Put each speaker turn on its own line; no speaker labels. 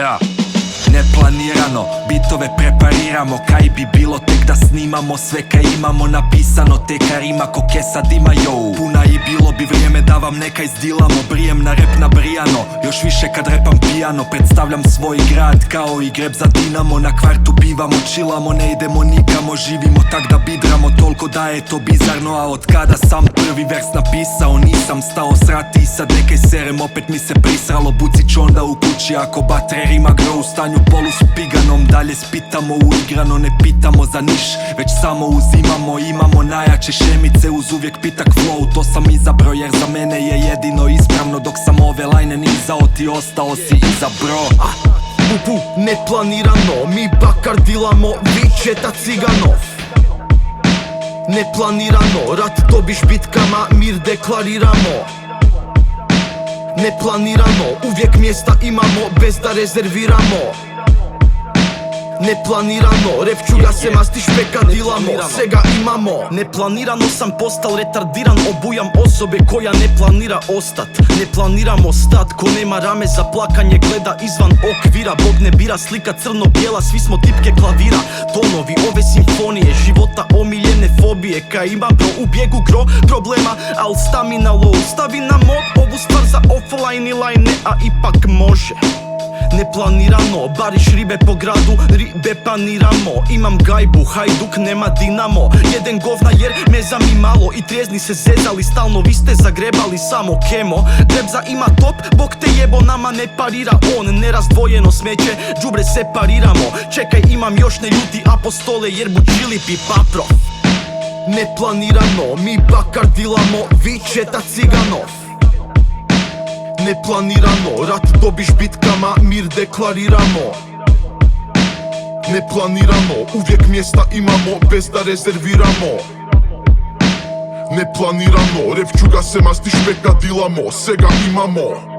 Ja. Neplanirano, bitove prepariramo. Kaj bi bilo tek da snimamo sve kaj imamo napisano. Teka rima ko kesa dima, yo. Puna i bilo bi vrijeme da vam neka izdilamo. Brijem na rep nabrijano, još više kad repam pijano. Predstavljam svoj grad kao i greb za Dinamo. Na kvartu bivamo, chillamo, ne idemo nikamo. Živimo tak da bidramo, toliko da je to bizarno. A od kada sam prvi vers napisao nisam stao srati. I sad nekaj serem, opet mi se prisralo. Buci ću onda u kući ako bater ima gro. U stanju polu s piganom, dalje spitamo uigrano. Ne pitamo za niš, već samo uzimamo. Imamo najjače šemice uz uvijek pitak flow. To sam izabro jer za mene je jedino ispravno. Dok sam ove lajne nizao ti ostao si iza bro.
Neplanirano, mi bakar dilamo, vičeta ciganov. Neplanirano, rat dobiš bitkama, mir deklariramo. Neplanirano, uvijek mjesta imamo, bez da rezerviramo. Neplanirano, rep čuga se masti špeka dilamo, svega imamo. Neplanirano sam postal retardiran, obujam osobe koja ne planira ostat. Ne planiramo stat, ko nema rame za plakanje gleda izvan okvira. Bog ne bira, slika crno-bijela, svi smo tipke klavira. Tonovi ove simfonije, života omiljene fobije. Kaj ima bro u bijegu gro problema, al stamina low. Stavi na mod ovu stvar za offline i line, a ipak može. Neplanirano, bariš ribe po gradu, ribe paniramo. Imam gajbu, Hajduk nema Dinamo. Jeden govna jer me zamimalo i trijezni se zezali stalno. Vi ste zagrebali samo kemo. Drebza ima top, bog te jebo, nama ne parira on. Nerazdvojeno smeće, džubre separiramo. Čekaj, imam još ne ljuti apostole jer bučili pi paprov. Neplanirano, mi bakar dilamo, vičeta ciganov. Neplanirano, rat dobiš bitkama, mir deklariramo. Neplanirano, uvijek mjesta imamo, bez da rezerviramo. Neplanirano, rep čuga se masti špeka dilamo, svega imamo.